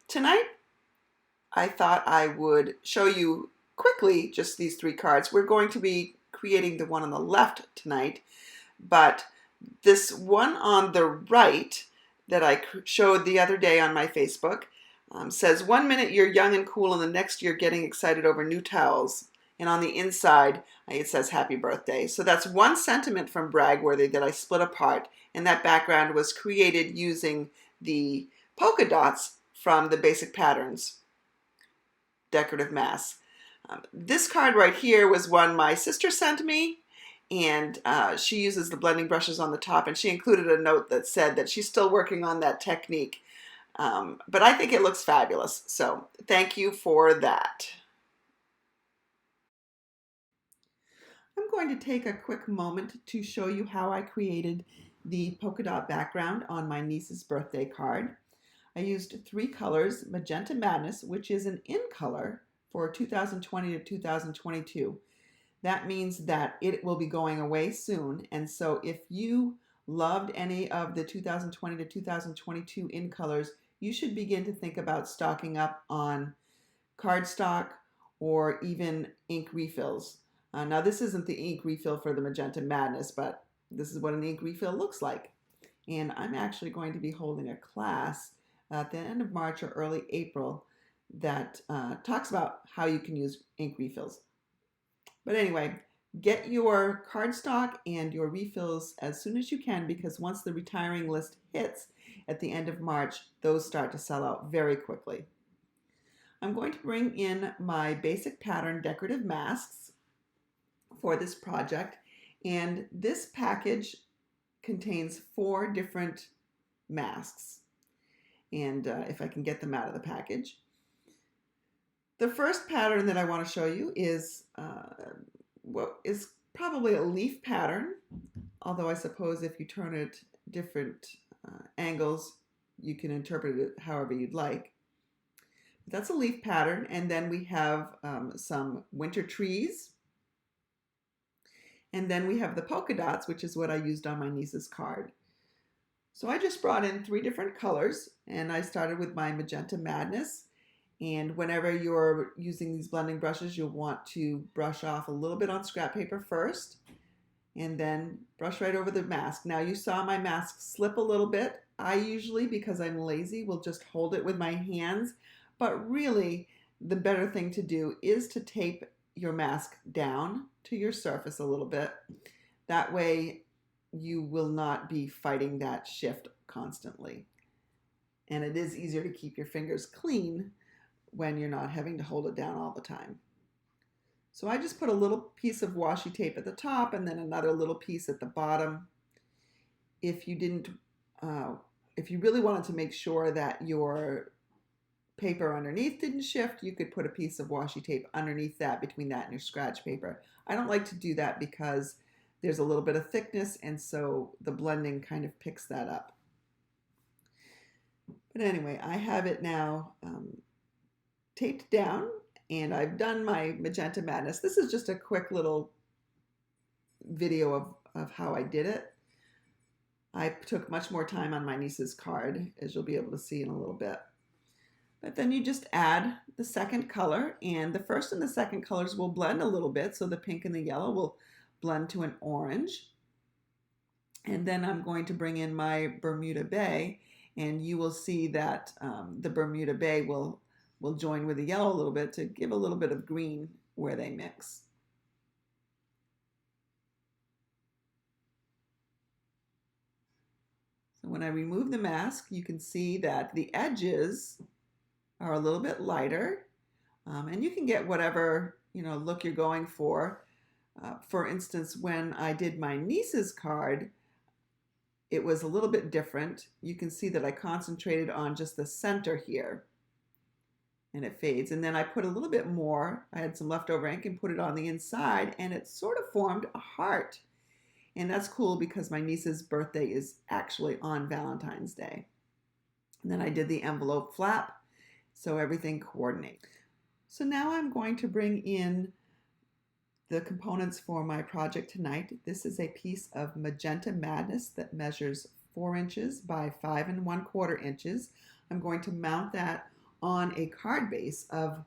Tonight, I thought I would show you quickly just these three cards. We're going to be creating the one on the left tonight, but this one on the right that I showed the other day on my Facebook says, 1 minute you're young and cool, and the next you're getting excited over new towels. And on the inside, it says happy birthday. So that's one sentiment from Bragworthy that I split apart, and that background was created using the polka dots from the Basic Patterns decorative mask. This card right here was one my sister sent me, and she uses the blending brushes on the top, and she included a note that said that she's still working on that technique. But I think it looks fabulous, so thank you for that. I'm going to take a quick moment to show you how I created the polka dot background on my niece's birthday card. I used three colors: Magenta Madness, which is an in color for 2020 to 2022. That means that it will be going away soon, and so if you loved any of the 2020 to 2022 in colors, you should begin to think about stocking up on cardstock or even ink refills. Now this isn't the ink refill for the Magenta Madness, but this is what an ink refill looks like. And I'm actually going to be holding a class at the end of March or early April that talks about how you can use ink refills. But anyway, get your cardstock and your refills as soon as you can, because once the retiring list hits at the end of March, those start to sell out very quickly. I'm going to bring in my Basic Pattern decorative masks for this project, and this package contains 4 different masks, and if I can get them out of the package. The first pattern that I want to show you is what is probably a leaf pattern, although I suppose if you turn it different angles, you can interpret it however you'd like. That's a leaf pattern, and then we have some winter trees, and then we have the polka dots, which is what I used on my niece's card. So I just brought in 3 different colors, and I started with my Magenta Madness. And whenever you're using these blending brushes, you'll want to brush off a little bit on scrap paper first, and then brush right over the mask. Now you saw my mask slip a little bit. I usually, because I'm lazy, will just hold it with my hands, but really the better thing to do is to tape your mask down to your surface a little bit. That way you will not be fighting that shift constantly. And it is easier to keep your fingers clean when you're not having to hold it down all the time. So I just put a little piece of washi tape at the top and then another little piece at the bottom. If you really wanted to make sure that your paper underneath didn't shift, you could put a piece of washi tape underneath that, between that and your scratch paper. I don't like to do that because there's a little bit of thickness, and so the blending kind of picks that up. But anyway, I have it now taped down, and I've done my Magenta Madness. This is just a quick little video of how I did it. I took much more time on my niece's card, as you'll be able to see in a little bit. But then you just add the second color, and the first and the second colors will blend a little bit, so the pink and the yellow will blend to an orange. And then I'm going to bring in my Bermuda Bay, and you will see that the Bermuda Bay will join with the yellow a little bit to give a little bit of green where they mix. So when I remove the mask, you can see that the edges are a little bit lighter, and you can get whatever look you're going for. For instance, when I did my niece's card, it was a little bit different. You can see that I concentrated on just the center here, and it fades. And then I put a little bit more. I had some leftover ink and put it on the inside, and it sort of formed a heart. And that's cool because my niece's birthday is actually on Valentine's Day. And then I did the envelope flap, so everything coordinates. So now I'm going to bring in the components for my project tonight. This is a piece of Magenta Madness that measures 4 inches by 5 1/4 inches. I'm going to mount that on a card base of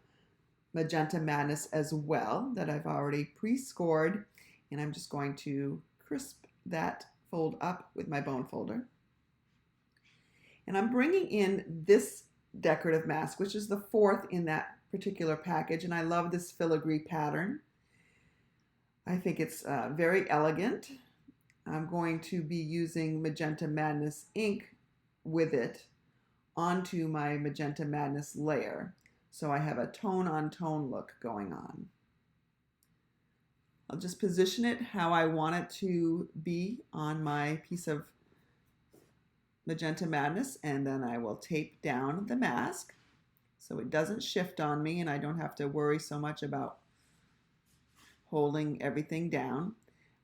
Magenta Madness as well that I've already pre-scored, and I'm just going to crisp that fold up with my bone folder. And I'm bringing in this decorative mask, which is the fourth in that particular package, and I love this filigree pattern. I think it's very elegant. I'm going to be using Magenta Madness ink with it onto my Magenta Madness layer. So I have a tone on tone look going on. I'll just position it how I want it to be on my piece of Magenta Madness, and then I will tape down the mask so it doesn't shift on me and I don't have to worry so much about holding everything down.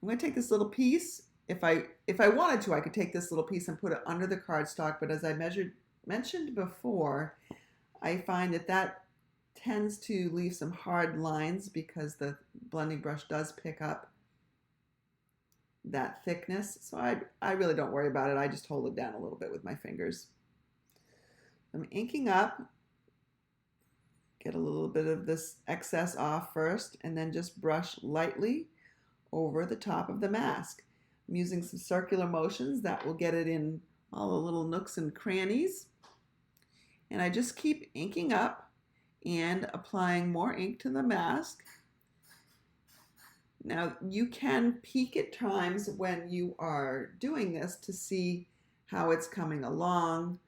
I'm going to take this little piece. If I wanted to, I could take this little piece and put it under the cardstock, but as I mentioned before, I find that tends to leave some hard lines because the blending brush does pick up that thickness. So I really don't worry about it. I just hold it down a little bit with my fingers. I'm inking up. Get a little bit of this excess off first and then just brush lightly over the top of the mask. I'm using some circular motions that will get it in all the little nooks and crannies. And I just keep inking up and applying more ink to the mask. Now you can peek at times when you are doing this to see how it's coming along.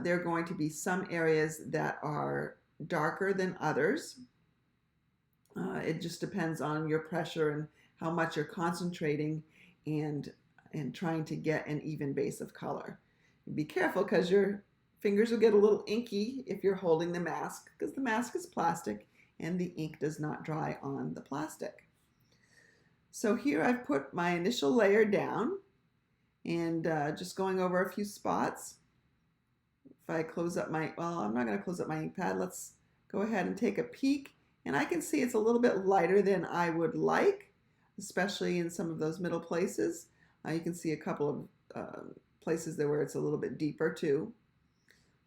There are going to be some areas that are darker than others. It just depends on your pressure and how much you're concentrating and trying to get an even base of color. Be careful because your fingers will get a little inky if you're holding the mask because the mask is plastic and the ink does not dry on the plastic. So here I've put my initial layer down and just going over a few spots. If I close up my, well, I'm not going to close up my ink pad. Let's go ahead and take a peek. And I can see it's a little bit lighter than I would like, especially in some of those middle places. You can see a couple of places there where it's a little bit deeper too.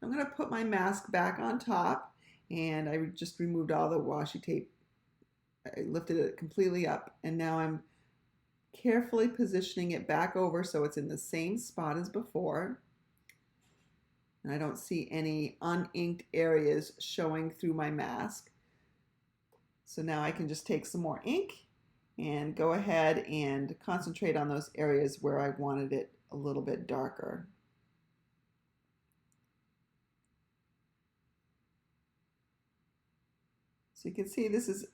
I'm going to put my mask back on top, and I just removed all the washi tape. I lifted it completely up, and now I'm carefully positioning it back over so it's in the same spot as before. And I don't see any uninked areas showing through my mask. So now I can just take some more ink and go ahead and concentrate on those areas where I wanted it a little bit darker. So you can see this is,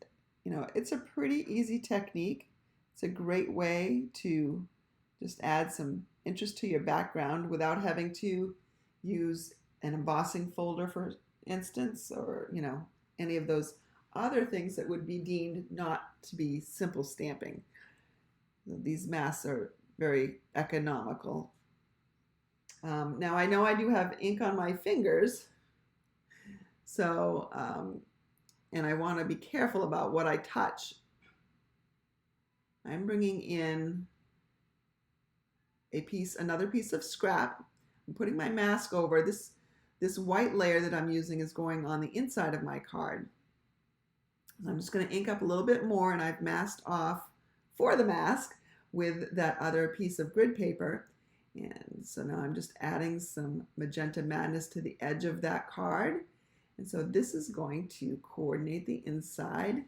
it's a pretty easy technique. It's a great way to just add some interest to your background without having to use an embossing folder, for instance, or any of those other things that would be deemed not to be simple stamping. These masks are very economical. Now I know I do have ink on my fingers, so and I want to be careful about what I touch. I'm bringing in another piece of scrap. I'm putting my mask over. This white layer that I'm using is going on the inside of my card. I'm just going to ink up a little bit more, and I've masked off for the mask with that other piece of grid paper. And so now I'm just adding some Magenta Madness to the edge of that card. And so this is going to coordinate the inside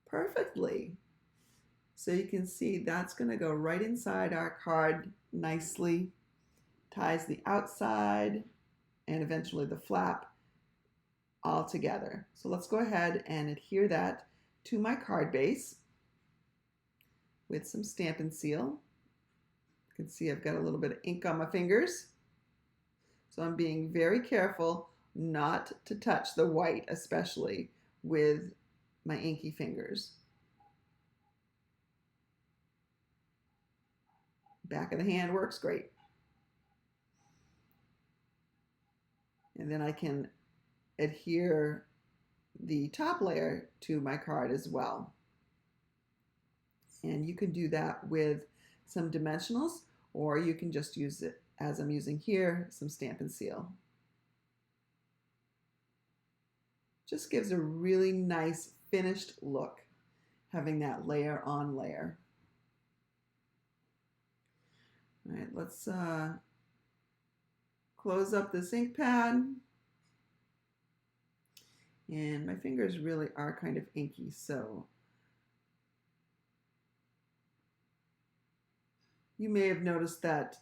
perfectly. So you can see that's going to go right inside our card nicely, ties the outside and eventually the flap all together. So let's go ahead and adhere that to my card base with some Stampin' Seal. You can see I've got a little bit of ink on my fingers. So I'm being very careful not to touch the white, especially with my inky fingers. Back of the hand works great. And then I can adhere the top layer to my card as well. And you can do that with some dimensionals, or you can just use it as I'm using here, some Stampin' Seal. Just gives a really nice finished look, having that layer on layer. All right, let's close up this ink pad. And my fingers really are kind of inky, so you may have noticed that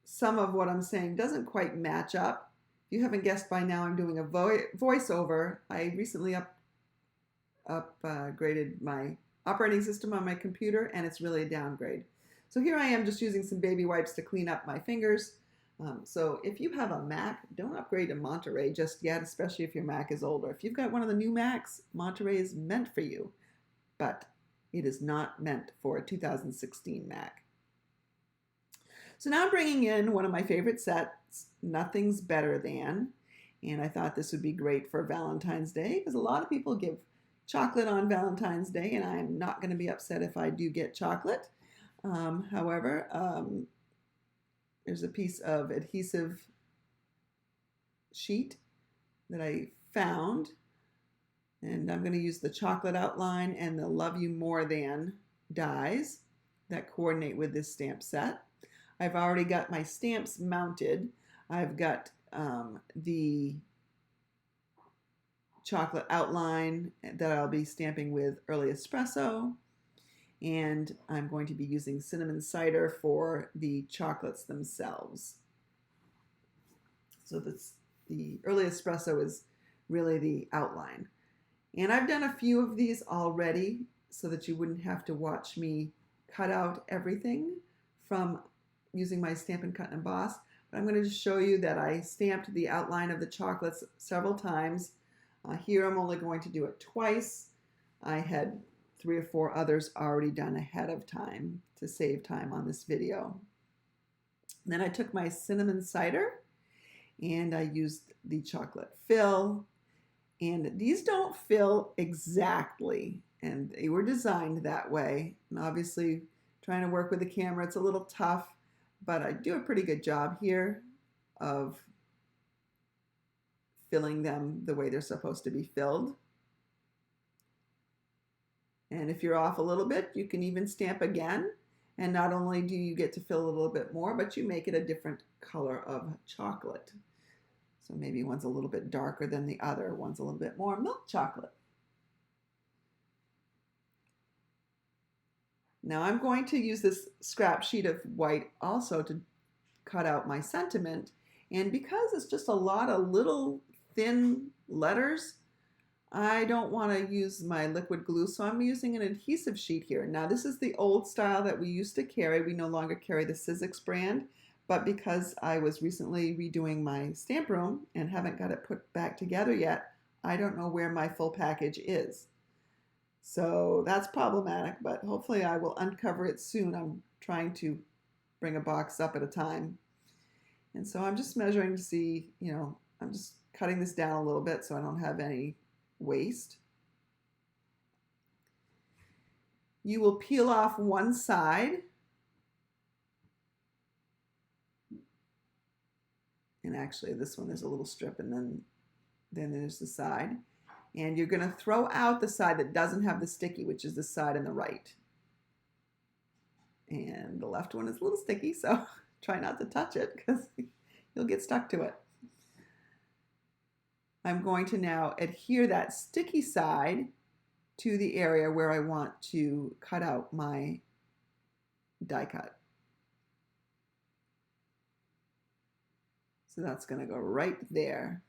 some of what I'm saying doesn't quite match up. If you haven't guessed by now, I'm doing a voiceover. I recently upgraded my operating system on my computer, and it's really a downgrade. So here I am just using some baby wipes to clean up my fingers. So if you have a Mac, don't upgrade to Monterey just yet, especially if your Mac is older. If you've got one of the new Macs, Monterey is meant for you, but it is not meant for a 2016 Mac. So now I'm bringing in one of my favorite sets, Nothing's Better Than, and I thought this would be great for Valentine's Day because a lot of people give chocolate on Valentine's Day, and I'm not going to be upset if I do get chocolate. However, there's a piece of adhesive sheet that I found, and I'm going to use the chocolate outline and the Love You More Than dies that coordinate with this stamp set. I've already got my stamps mounted. I've got the chocolate outline that I'll be stamping with Early Espresso, and I'm going to be using cinnamon cider for the chocolates themselves. So the Early Espresso is really the outline. And I've done a few of these already so that you wouldn't have to watch me cut out everything from using my Stampin' Cut and Emboss. But I'm going to just show you that I stamped the outline of the chocolates several times. Here I'm only going to do it twice. I had 3 or 4 others already done ahead of time to save time on this video. And then I took my cinnamon cider and I used the chocolate fill. And these don't fill exactly, and they were designed that way. And obviously, trying to work with the camera, it's a little tough, but I do a pretty good job here of filling them the way they're supposed to be filled. And if you're off a little bit, you can even stamp again. And not only do you get to fill a little bit more, but you make it a different color of chocolate. So maybe one's a little bit darker than the other. One's a little bit more milk chocolate. Now I'm going to use this scrap sheet of white also to cut out my sentiment. And because it's just a lot of little thin letters, I don't want to use my liquid glue, so I'm using an adhesive sheet here. Now this is the old style that we used to carry. We no longer carry the Sizzix brand, but because I was recently redoing my stamp room and haven't got it put back together yet, I don't know where my full package is. So that's problematic, but hopefully I will uncover it soon. I'm trying to bring a box up at a time. And so I'm just measuring to see, I'm just cutting this down a little bit so I don't have any waste. You will peel off one side, and actually this one there's a little strip, and then there's the side, and you're going to throw out the side that doesn't have the sticky, which is the side on the right, and the left one is a little sticky, so try not to touch it because you'll get stuck to it. I'm going to now adhere that sticky side to the area where I want to cut out my die cut. So that's going to go right there.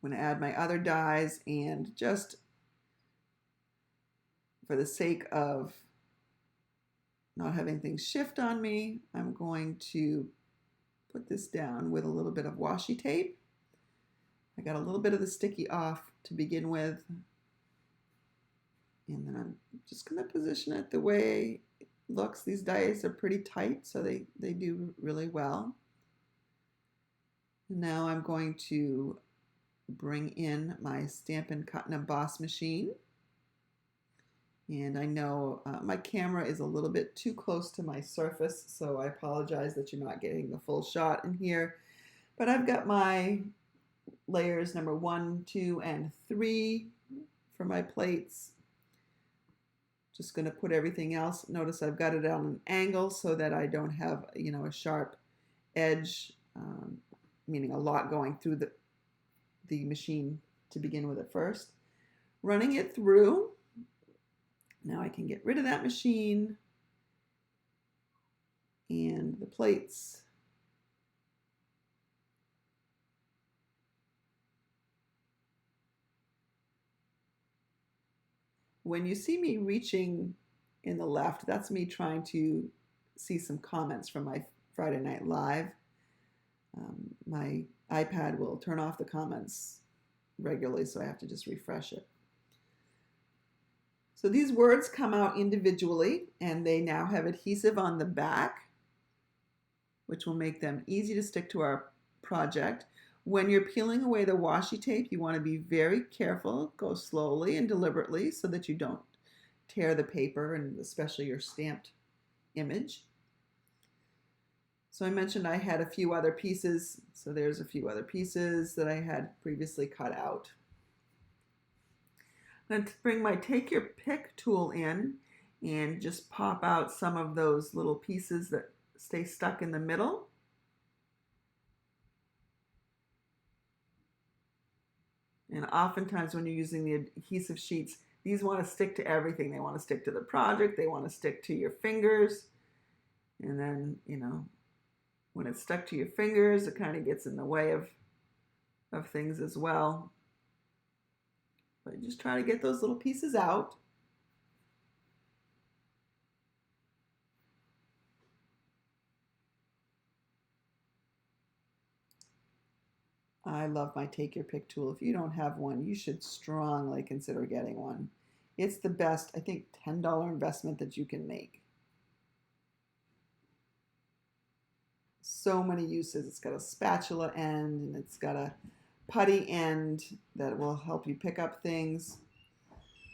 I'm going to add my other dies, and just for the sake of not having things shift on me, I'm going to put this down with a little bit of washi tape. I got a little bit of the sticky off to begin with, and then I'm just going to position it the way it looks. These dies are pretty tight, so they do really well. And now I'm going to bring in my Stampin' Cut and Emboss machine. And I know my camera is a little bit too close to my surface, so I apologize that you're not getting the full shot in here. But I've got my layers number 1, 2, and 3 for my plates. Just going to put everything else. Notice I've got it on an angle so that I don't have, a sharp edge, meaning a lot going through the machine to begin with at first. Running it through. Now I can get rid of that machine and the plates. When you see me reaching in the left, that's me trying to see some comments from my Friday Night Live. My iPad will turn off the comments regularly, so I have to just refresh it. So these words come out individually, and they now have adhesive on the back, which will make them easy to stick to our project. When you're peeling away the washi tape, you want to be very careful. Go slowly and deliberately so that you don't tear the paper, and especially your stamped image. So I mentioned I had a few other pieces. So there's a few other pieces that I had previously cut out. I'm going to bring my Take Your Pick tool in and just pop out some of those little pieces that stay stuck in the middle. And oftentimes when you're using the adhesive sheets, these want to stick to everything. They want to stick to the project. They want to stick to your fingers. And then, when it's stuck to your fingers, it kind of gets in the way of things as well. But just try to get those little pieces out. I love my Take Your Pick tool. If you don't have one, you should strongly consider getting one. It's the best, I think, $10 investment that you can make. So many uses. It's got a spatula end, and it's got a putty end that will help you pick up things.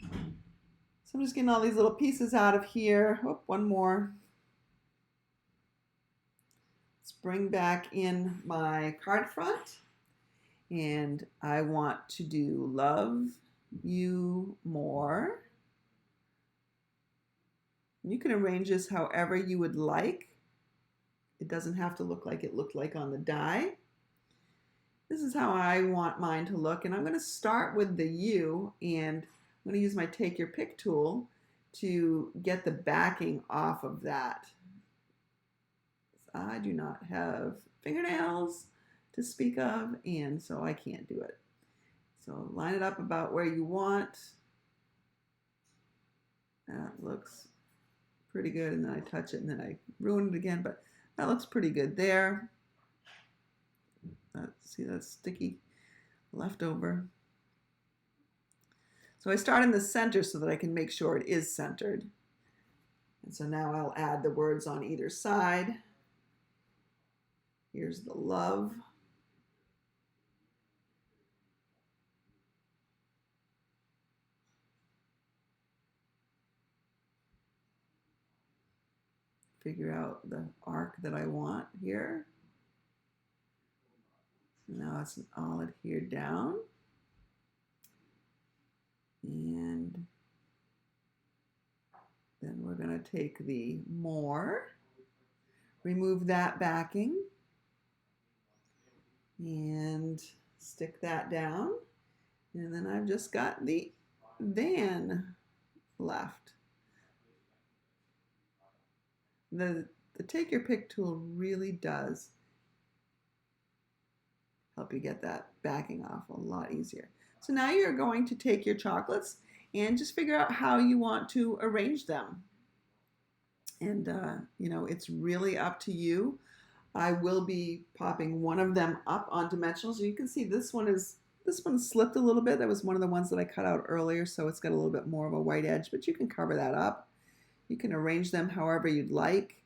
So I'm just getting all these little pieces out of here. Oh, one more. Let's bring back in my card front. And I want to do love you more. You can arrange this however you would like. It doesn't have to look like it looked like on the die. This is how I want mine to look. And I'm going to start with the U, and I'm going to use my Take Your Pick tool to get the backing off of that. I do not have fingernails to speak of, and so I can't do it. So line it up about where you want. That looks pretty good, and then I touch it and then I ruin it again, but that looks pretty good there. See, that's sticky leftover. So I start in the center so that I can make sure it is centered. And so now I'll add the words on either side. Here's the love. Figure out the arc that I want here. Now it's all adhered down. And then we're going to take the more, remove that backing, and stick that down. And then I've just got the van left. The Take Your Pick tool really does help you get that backing off a lot easier. So now you're going to take your chocolates and just figure out how you want to arrange them. And, it's really up to you. I will be popping one of them up on dimensionals. You can see this one slipped a little bit. That was one of the ones that I cut out earlier, so it's got a little bit more of a white edge, but you can cover that up. You can arrange them however you'd like.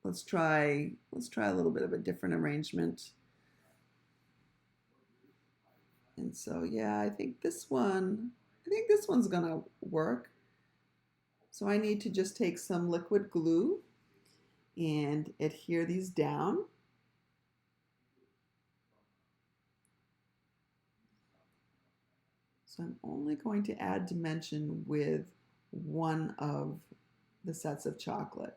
Let's try a little bit of a different arrangement. And so, yeah, I think this one's gonna work. So I need to just take some liquid glue and adhere these down. So I'm only going to add dimension with one of the sets of chocolate.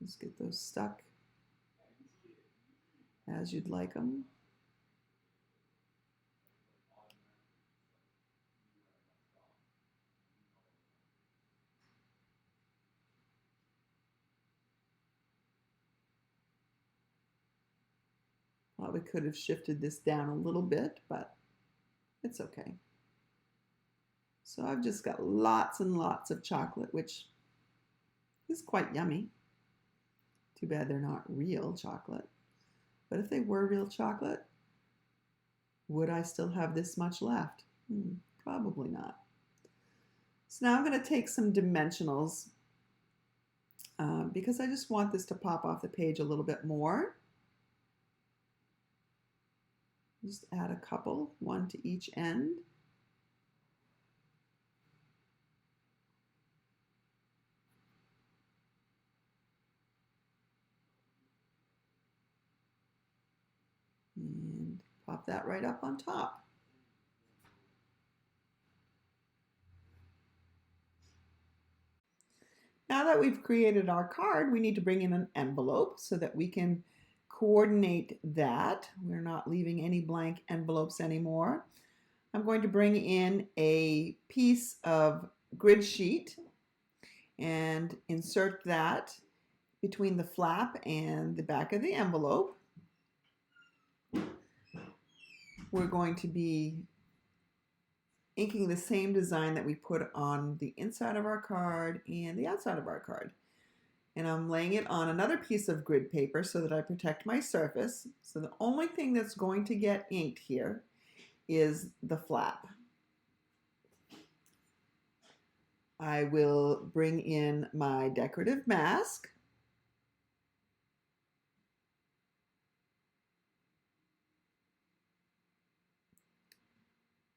Just get those stuck as you'd like them. Probably could have shifted this down a little bit, but it's okay. So I've just got lots and lots of chocolate, which is quite yummy. Too bad they're not real chocolate. But if they were real chocolate, would I still have this much left? Probably not. So now I'm going to take some dimensionals because I just want this to pop off the page a little bit more. Just add a couple, one to each end. And pop that right up on top. Now that we've created our card, we need to bring in an envelope so that we can coordinate that. We're not leaving any blank envelopes anymore. I'm going to bring in a piece of grid sheet and insert that between the flap and the back of the envelope. We're going to be inking the same design that we put on the inside of our card and the outside of our card. And I'm laying it on another piece of grid paper so that I protect my surface. So the only thing that's going to get inked here is the flap. I will bring in my decorative mask.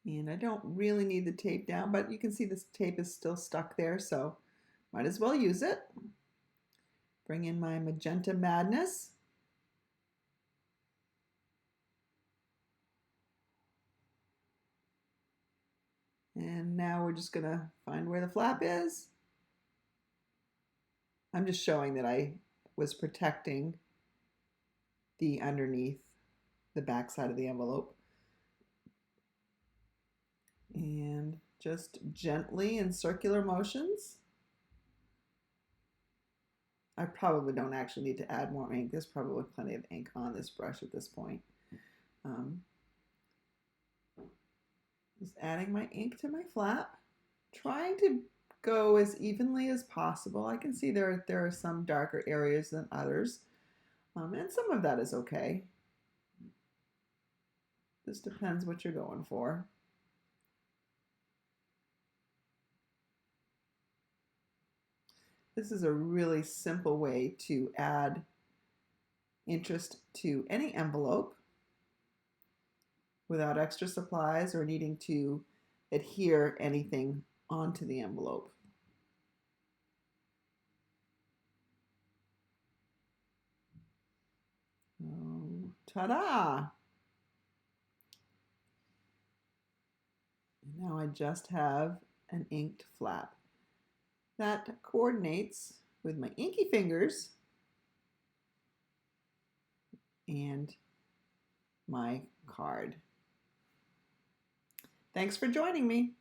And I don't really need the tape down, but you can see this tape is still stuck there, so might as well use it. Bring in my magenta madness. And now we're just going to find where the flap is. I'm just showing that I was protecting the underneath, the back side of the envelope. And just gently in circular motions. I probably don't actually need to add more ink. There's probably plenty of ink on this brush at this point. Just adding my ink to my flap, trying to go as evenly as possible. I can see there are some darker areas than others, and some of that is okay. This depends what you're going for. This is a really simple way to add interest to any envelope without extra supplies or needing to adhere anything onto the envelope. Oh, ta-da! And now I just have an inked flap. That coordinates with my inky fingers and my card. Thanks for joining me.